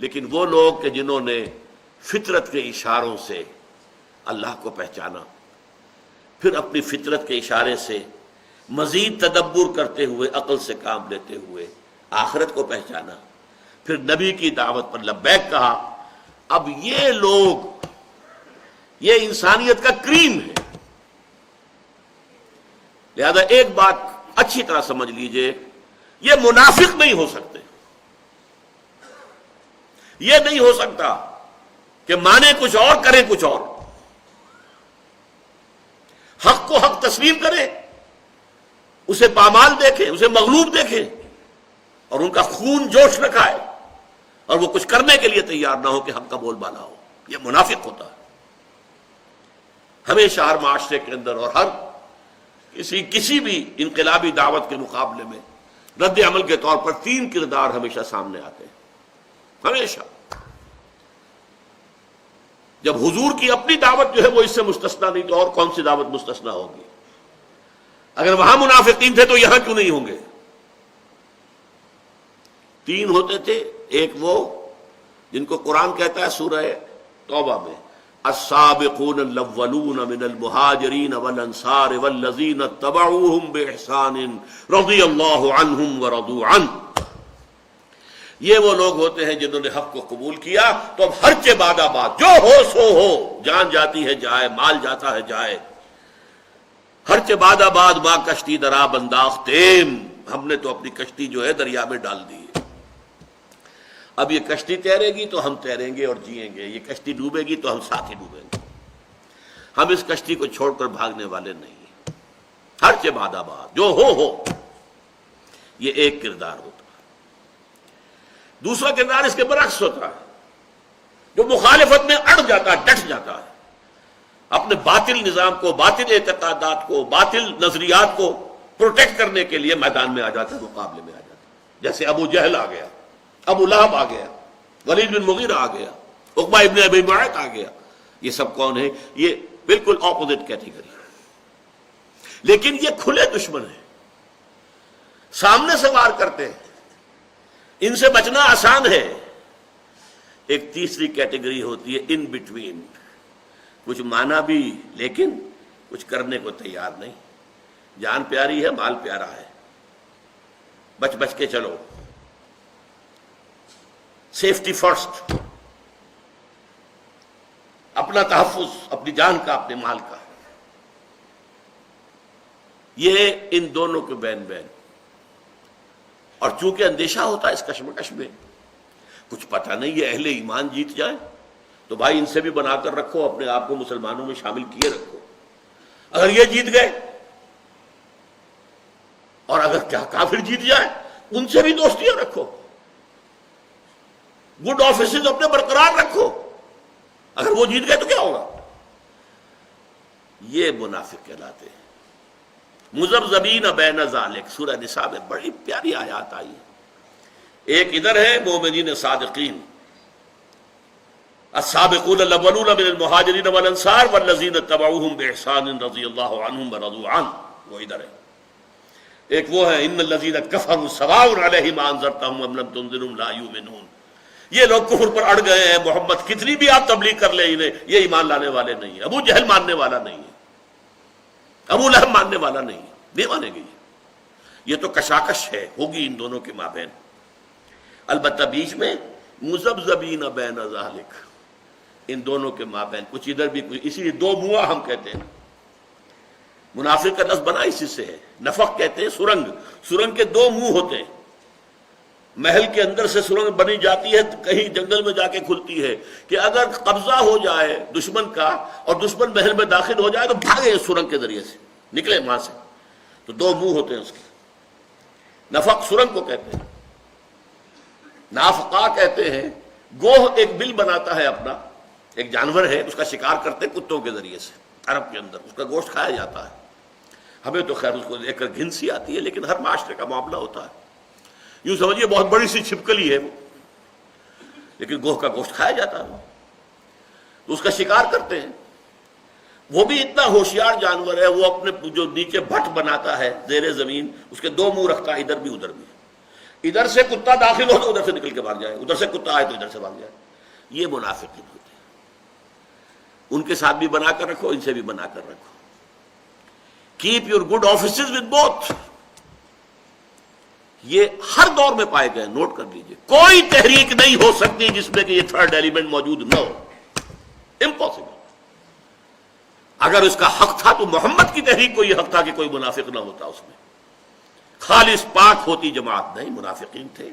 لیکن وہ لوگ کہ جنہوں نے فطرت کے اشاروں سے اللہ کو پہچانا، پھر اپنی فطرت کے اشارے سے مزید تدبر کرتے ہوئے، عقل سے کام لیتے ہوئے آخرت کو پہچانا، پھر نبی کی دعوت پر لبیک کہا، اب یہ لوگ، یہ انسانیت کا کریم ہے۔ لہذا ایک بات اچھی طرح سمجھ لیجئے، یہ منافق نہیں ہو سکتے، یہ نہیں ہو سکتا کہ مانے کچھ اور کریں کچھ اور، حق کو حق تسلیم کریں، اسے پامال دیکھیں، اسے مغلوب دیکھیں، اور ان کا خون جوش نہ کھائے، اور وہ کچھ کرنے کے لیے تیار نہ ہو کہ حق کا بول بالا ہو۔ یہ منافق ہوتا ہے۔ ہمیشہ ہر معاشرے کے اندر اور ہر کسی بھی انقلابی دعوت کے مقابلے میں رد عمل کے طور پر تین کردار ہمیشہ سامنے آتے ہیں، ہمیشہ۔ جب حضور کی اپنی دعوت جو ہے وہ اس سے مستثنا نہیں، تو اور کون سی دعوت مستثنا ہوگی؟ اگر وہاں منافقین تھے تو یہاں کیوں نہیں ہوں گے؟ تین ہوتے تھے، ایک وہ جن کو قرآن کہتا ہے سورہ توبہ میں، السابقون الاولون من المہاجرین والانصار والذین اتبعوہم باحسان رضی اللہ عنہم ورضوا عنہ۔ یہ وہ لوگ ہوتے ہیں جنہوں نے حق کو قبول کیا، تو اب ہر چہ بعد آباد جو ہو سو ہو، جان جاتی ہے جائے، مال جاتا ہے جائے، ہر چہ بعد آباد ما کشتی درآب انداختیم، ہم نے تو اپنی کشتی جو ہے دریا میں ڈال دی ہے۔ اب یہ کشتی تیرے گی تو ہم تیریں گے اور جئیں گے، یہ کشتی ڈوبے گی تو ہم ساتھ ہی ڈوبیں گے۔ ہم اس کشتی کو چھوڑ کر بھاگنے والے نہیں ہیں، ہر چہ بعد آباد جو ہو۔ یہ ایک کردار ہوتا ہے۔ دوسرا کردار اس کے برعکس ہوتا ہے، جو مخالفت میں اڑ جاتا ہے، ڈٹ جاتا ہے، اپنے باطل نظام کو، باطل اعتقادات کو، باطل نظریات کو پروٹیکٹ کرنے کے لیے میدان میں آ جاتا ہے، مقابلے میں آ جاتا ہے۔ جیسے ابو جہل آ گیا، ابو لہب آ گیا، ولید بن مغیرہ آ گیا، عقبہ ابن ابی معیط آ گیا۔ یہ سب کون ہیں؟ یہ بالکل اپوزٹ کیٹیگری، لیکن یہ کھلے دشمن ہیں، سامنے سے وار کرتے ہیں، ان سے بچنا آسان ہے۔ ایک تیسری کیٹیگری ہوتی ہے ان بٹوین، کچھ مانا بھی لیکن کچھ کرنے کو تیار نہیں، جان پیاری ہے، مال پیارا ہے، بچ بچ کے چلو، سیفٹی فرسٹ، اپنا تحفظ، اپنی جان کا، اپنے مال کا۔ یہ ان دونوں کے بین بین، اور چونکہ اندیشہ ہوتا ہے اس کشمکش میں، کچھ پتہ نہیں یہ اہل ایمان جیت جائے تو بھائی ان سے بھی بنا کر رکھو، اپنے آپ کو مسلمانوں میں شامل کیے رکھو۔ اگر یہ جیت گئے، اور اگر کیا کافر جیت جائے، ان سے بھی دوستیاں رکھو، گڈ آفیسز اپنے برقرار رکھو، اگر وہ جیت گئے تو کیا ہوگا؟ یہ منافق کہلاتے ہیں۔ مذبذبین بین ذالک، سورہ نساء میں بڑی پیاری آیات آئی ہے۔ ایک ادھر ہے مومنین صادقین، السابقون الاولون من المہاجرین والانصار والذین اتبعوہم باحسان رضی اللہ عنہم ورضوا عنہ، وہ ادھر ہے۔ ایک وہ ہے ان الذین کفروا سواء علیہم انذرتہم ام لم تنذرہم لا یؤمنون۔ یہ لوگ کفر پر اڑ گئے ہیں، محمد کتنی بھی آپ تبلیغ کر لیں انہیں، یہ ایمان لانے والے نہیں ہیں۔ ابو جہل ماننے والا نہیں ہے، ابو لہب ماننے والا نہیں ہے، نہیں مانے گی۔ یہ تو کشاکش ہے، ہوگی ان دونوں کے مابین۔ البتہ بیچ میں مذبذبین بین ذالک، ان دونوں کے مابین کچھ ادھر بھی کچھ، اسی لیے دو منہ ہم کہتے ہیں۔ منافق کا لفظ بنا اسی سے ہے، نفق کہتے ہیں سرنگ، سرنگ کے دو منہ ہوتے ہیں۔ محل کے اندر سے سرنگ بنی جاتی ہے، کہیں جنگل میں جا کے کھلتی ہے کہ اگر قبضہ ہو جائے دشمن کا اور دشمن محل میں داخل ہو جائے تو بھاگے اس سرنگ کے ذریعے سے، نکلے وہاں سے۔ تو دو منہ ہوتے ہیں اس کے، نفق سرنگ کو کہتے ہیں، نافقہ کہتے ہیں گوہ ایک بل بناتا ہے اپنا، ایک جانور ہے، اس کا شکار کرتے ہیں کتوں کے ذریعے سے، عرب کے اندر اس کا گوشت کھایا جاتا ہے۔ ہمیں تو خیر اس کو دیکھ کر گھن سی آتی ہے، لیکن ہر معاشرے کا معاملہ ہوتا ہے۔ یوں سمجھیے بہت بڑی سی چھپکلی ہے وہ، لیکن گوہ کا گوشت کھایا جاتا ہے، تو اس کا شکار کرتے ہیں۔ وہ بھی اتنا ہوشیار جانور ہے، وہ اپنے جو نیچے بھٹ بناتا ہے زیر زمین، اس کے دو منہ رکھتا ہے، ادھر بھی ادھر بھی۔ ادھر سے کتا داخل ہو تو ادھر سے نکل کے بھاگ جائے، ادھر سے کتا آئے تو ادھر سے بھاگ جائے. یہ منافقین ہوتے ہیں. ان کے ساتھ بھی بنا کر رکھو، ان سے بھی بنا کر رکھو. Keep your good offices with both. یہ ہر دور میں پائے گئے، نوٹ کر لیجئے. کوئی تحریک نہیں ہو سکتی جس میں کہ یہ تھرڈ ایلیمنٹ موجود نہ ہو. امپاسبل. اگر اس کا حق تھا تو محمد کی تحریک کو یہ حق تھا کہ کوئی منافق نہ ہوتا اس میں. خالص پاک ہوتی جماعت نہیں، منافقین تھے.